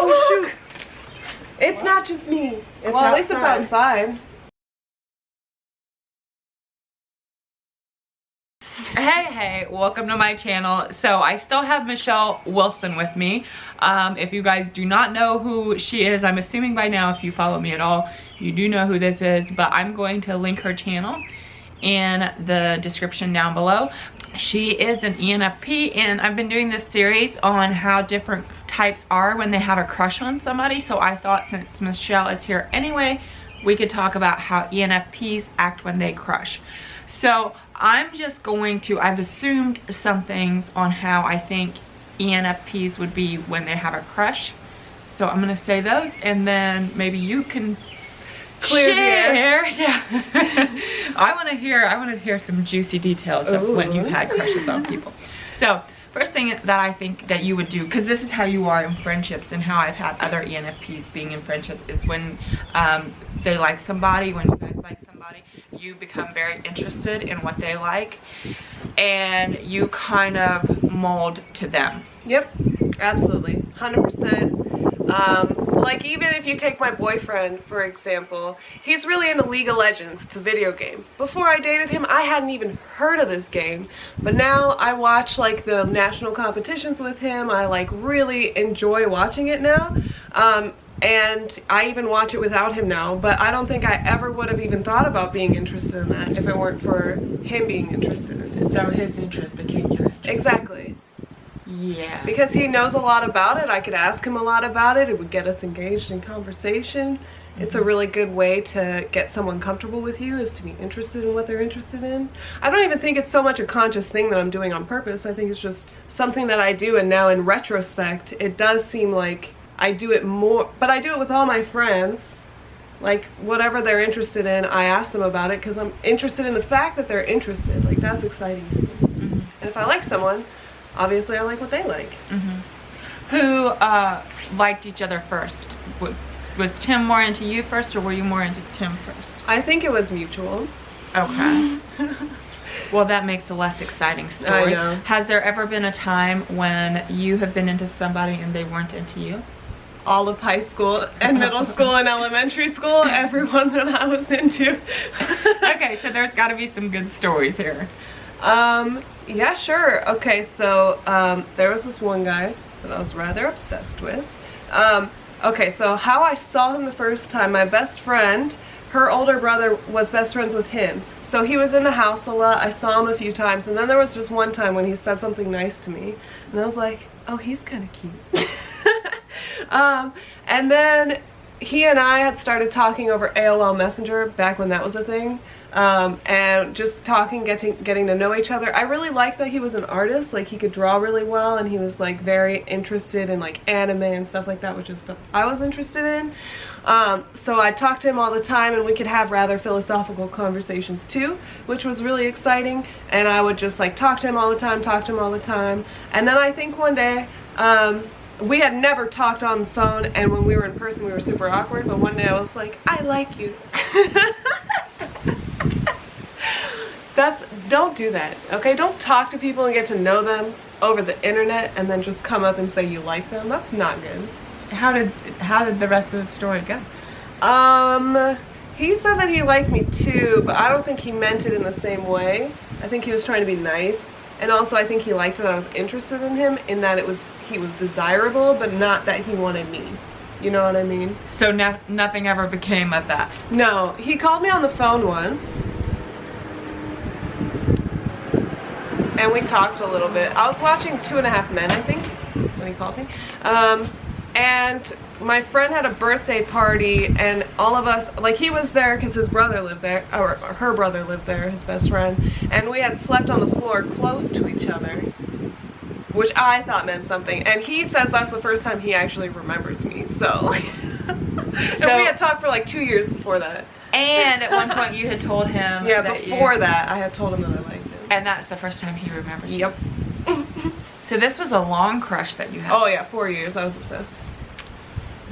Oh shoot! It's what? Not just me. Well, at least it's outside. Hey, welcome to my channel. So I still have Michelle Wilson with me. If you guys do not know who she is, I'm assuming by now, if you follow me at all, you do know who this is, but I'm going to link her channel in the description down below. She is an ENFP, and I've been doing this series on how different types are when they have a crush on somebody. So I thought, since Michelle is here anyway, we could talk about how ENFPs act when they crush. So I'm just going to, I've assumed some things on how I think ENFPs would be when they have a crush. So I'm gonna say those, and then maybe you can share. Yeah. I want to hear some juicy details of when you've had crushes on people. So first thing that I think that you would do, because this is how you are in friendships and how I've had other ENFPs being in friendship, is when they like somebody, when you guys like somebody, you become very interested in what they like and you kind of mold to them. Yep, absolutely, 100%. Like, even if you take my boyfriend, for example, he's really into League of Legends. It's a video game. Before I dated him, I hadn't even heard of this game, but now I watch like the national competitions with him. I like really enjoy watching it now, and I even watch it without him now, but I don't think I ever would have even thought about being interested in that if it weren't for him being interested in it. So his interest became your interest. Exactly. Yeah. Because he knows a lot about it. I could ask him a lot about it. It would get us engaged in conversation. It's a really good way to get someone comfortable with you, is to be interested in what they're interested in. I don't even think it's so much a conscious thing that I'm doing on purpose. I think it's just something that I do, and now in retrospect, it does seem like I do it more, but I do it with all my friends. Like, whatever they're interested in, I ask them about it because I'm interested in the fact that they're interested. Like, that's exciting to me. And if I like someone, obviously I like what they like. Who liked each other first? Was Tim more into you first, or were you more into Tim first? I think it was mutual. Okay. Well, that makes a less exciting story. I know. Has there ever been a time when you have been into somebody and they weren't into you? All of high school and middle school and elementary school, everyone that I was into. Okay, so there's got to be some good stories here. Yeah, sure. Okay, so there was this one guy that I was rather obsessed with. Okay, so how I saw him the first time, my best friend, her older brother was best friends with him. So he was in the house a lot. I saw him a few times, and then there was just one time when he said something nice to me, and I was like, oh, he's kind of cute. And then he and I had started talking over AOL Messenger back when that was a thing. And just talking, getting to know each other. I really liked that he was an artist. Like, he could draw really well, and he was like very interested in like anime and stuff like that, which is stuff I was interested in. So I talked to him all the time, and we could have rather philosophical conversations too, which was really exciting. And I would just like talk to him all the time, and then I think one day, we had never talked on the phone, and when we were in person we were super awkward, but one day I was like, I like you. Don't do that, okay? Don't talk to people and get to know them over the internet and then just come up and say you like them. That's not good. How did the rest of the story go? He said that he liked me too, but I don't think he meant it in the same way. I think he was trying to be nice, and also I think he liked that I was interested in him, in that he was desirable, but not that he wanted me. You know what I mean? So nothing ever became of that? No, he called me on the phone once, and we talked a little bit. I was watching 2.5 Men, I think, when he called me. And my friend had a birthday party, and all of us, like, he was there because his brother lived there, or her brother lived there, his best friend, and we had slept on the floor close to each other, which I thought meant something. And he says that's the first time he actually remembers me, so. So we had talked for like 2 years before that. And at one point you had told him. Yeah, before that I had told him that I liked him. And that's the first time he remembers you. Yep. So this was a long crush that you had. Oh yeah, 4 years. I was obsessed.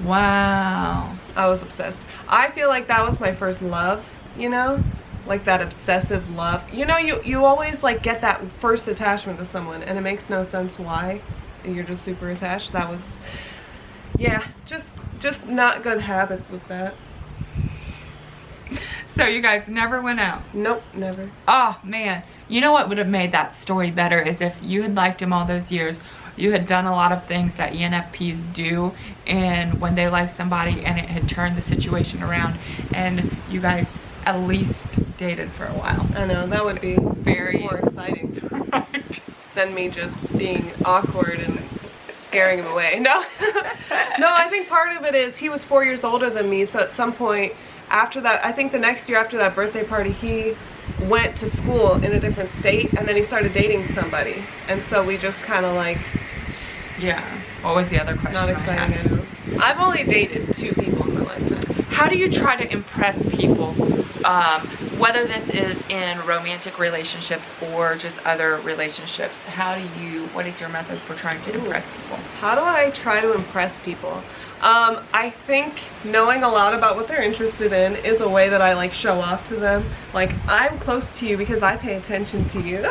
Wow. I was obsessed. I feel like that was my first love, you know? Like that obsessive love. You know, you always like get that first attachment to someone, and it makes no sense why. You're just super attached. That was Yeah, just not good habits with that. So you guys never went out? Nope, never. Oh man, you know what would have made that story better is if you had liked him all those years, you had done a lot of things that ENFPs do, and when they like somebody and it had turned the situation around and you guys at least dated for a while. I know, that would be Very more exciting than me just being awkward and scaring him away. No, no, I think part of it is he was 4 years older than me, so at some point after that, I think the next year after that birthday party, he went to school in a different state, and then he started dating somebody, and so we just kind of like... Yeah. What was the other question? Not exciting, I know. I've only dated 2 people in my lifetime. How do you try to impress people, whether this is in romantic relationships or just other relationships? What is your method for trying to impress people? How do I try to impress people? I think knowing a lot about what they're interested in is a way that I like show off to them. Like, I'm close to you because I pay attention to you.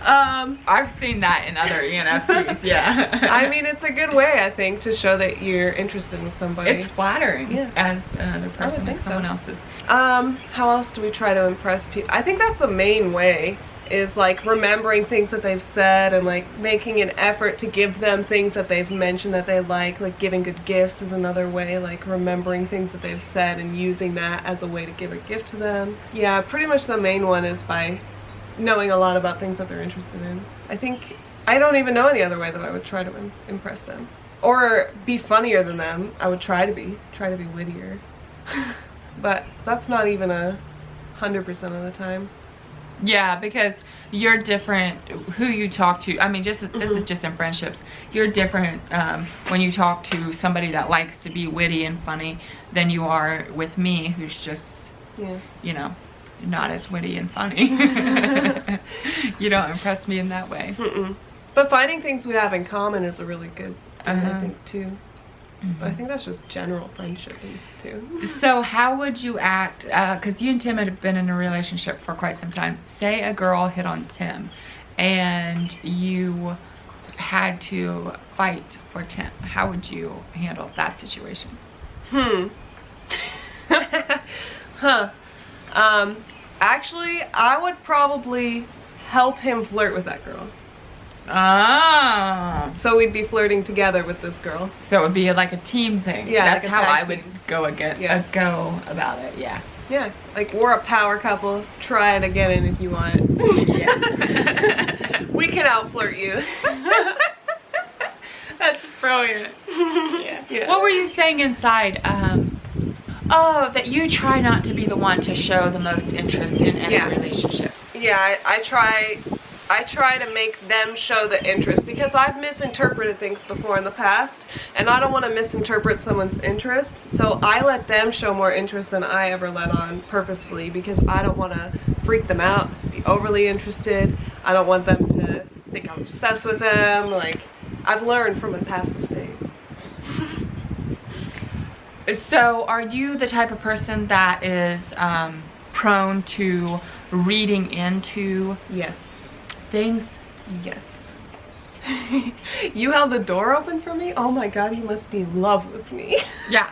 I've seen that in other ENFPs, yeah. I mean, it's a good way, I think, to show that you're interested in somebody. It's flattering, yeah, as another person if someone else is. How else do we try to impress people? I think that's the main way, is like remembering things that they've said and like making an effort to give them things that they've mentioned that they like giving good gifts is another way, like remembering things that they've said and using that as a way to give a gift to them. Yeah, pretty much the main one is by knowing a lot about things that they're interested in. I think I don't even know any other way that I would try to impress them. Or be funnier than them. I would try to be wittier. But that's not even 100% of the time. Yeah, because you're different who you talk to. I mean, this is just in friendships. You're different when you talk to somebody that likes to be witty and funny than you are with me, who's just, you know, not as witty and funny. You don't impress me in that way. But finding things we have in common is a really good thing, I think, too. But I think that's just general friendship too. So how would you act, because you and Tim had been in a relationship for quite some time. Say a girl hit on Tim and you had to fight for Tim. How would you handle that situation? Actually, I would probably help him flirt with that girl. Ah. So we'd be flirting together with this girl. So it would be like a team thing. Yeah, that's like a how I tag would team. go about it. Yeah. Yeah, like we're a power couple. Try it again if you want. Yeah. We can out flirt you. That's brilliant. Yeah. Yeah. What were you saying inside? Oh, that you try not to be the one to show the most interest in any relationship. Yeah, I try to make them show the interest because I've misinterpreted things before in the past and I don't want to misinterpret someone's interest, so I let them show more interest than I ever let on purposefully because I don't want to freak them out, be overly interested. I don't want them to think I'm obsessed with them. Like, I've learned from my past mistakes. So are you the type of person that is prone to reading into things? Yes. You held the door open for me? Oh my god, you must be in love with me. Yeah,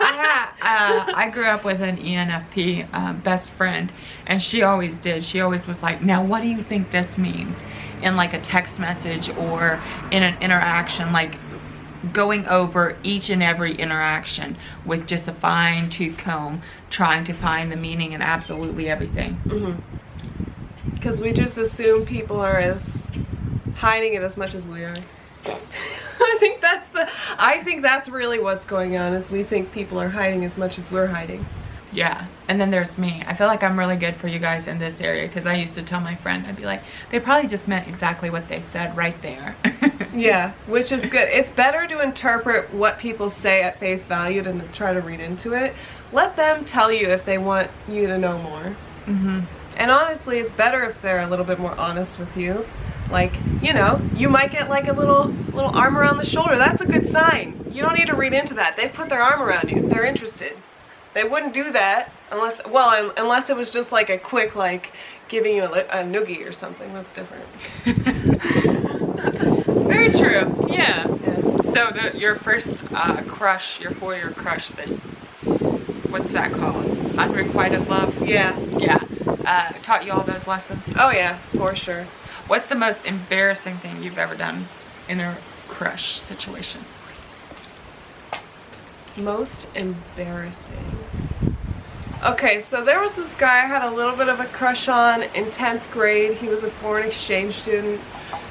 I grew up with an ENFP best friend, and she always did. She always was like, now what do you think this means? In like a text message or in an interaction, like going over each and every interaction with just a fine-tooth comb, trying to find the meaning in absolutely everything. Because we just assume people are hiding it as much as we are. I think that's really what's going on, is we think people are hiding as much as we're hiding. Yeah, and then there's me. I feel like I'm really good for you guys in this area because I used to tell my friend, I'd be like, they probably just meant exactly what they said right there. Yeah, which is good. It's better to interpret what people say at face value than to try to read into it. Let them tell you if they want you to know more. And honestly, it's better if they're a little bit more honest with you. Like, you know, you might get like a little arm around the shoulder. That's a good sign. You don't need to read into that. They put their arm around you. They're interested. They wouldn't do that unless, well, unless it was just like a quick, like, giving you a noogie or something. That's different. Very true. Yeah. So your first crush, your 4-year crush, what's that called? Unrequited love? Yeah. Yeah. Taught you all those lessons? Oh yeah, for sure. What's the most embarrassing thing you've ever done in a crush situation? Most embarrassing. Okay, so there was this guy I had a little bit of a crush on in 10th grade. He was a foreign exchange student,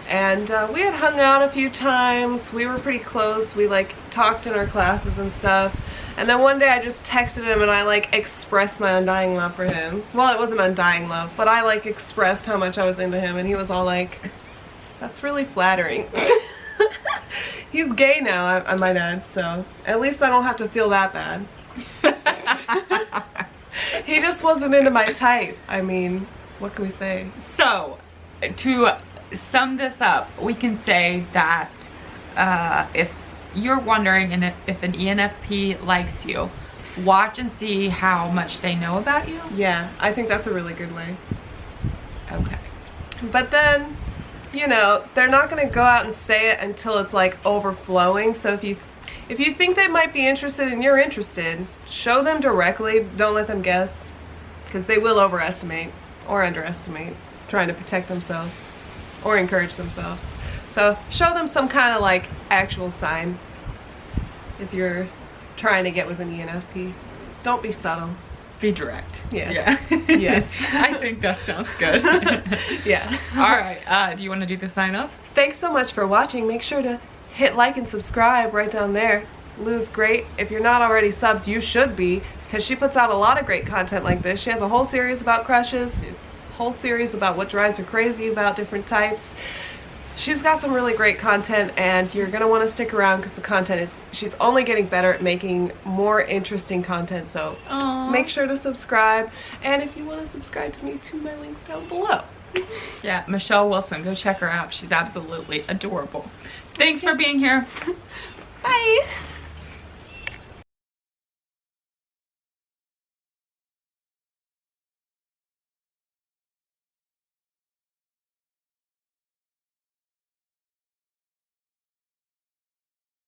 and we had hung out a few times. We were pretty close. We like talked in our classes and stuff. And then one day I just texted him and I like expressed my undying love for him. Well, it wasn't undying love, but I like expressed how much I was into him, and he was all like, "That's really flattering." He's gay now, I might add, so at least I don't have to feel that bad. He just wasn't into my type. I mean, what can we say? So, to sum this up, we can say that if you're wondering if an ENFP likes you, watch and see how much they know about you. Yeah, I think that's a really good way. Okay. But then, you know, they're not going to go out and say it until it's like overflowing. So if you think they might be interested and you're interested, show them directly. Don't let them guess, because they will overestimate or underestimate trying to protect themselves or encourage themselves. So show them some kind of like actual sign if you're trying to get with an ENFP. Don't be subtle. Be direct. Yes. Yeah. Yes. I think that sounds good. Yeah. All right. Do you want to do the sign up? Thanks so much for watching. Make sure to hit like and subscribe right down there. Lou's great. If you're not already subbed, you should be, because she puts out a lot of great content like this. She has a whole series about crushes, a whole series about what drives her crazy about different types. She's got some really great content, and you're going to want to stick around because the content is, she's only getting better at making more interesting content, so make sure to subscribe. And if you want to subscribe to me, to my links down below. Yeah, Michelle Wilson, go check her out. She's absolutely adorable. Thanks for being here. Bye.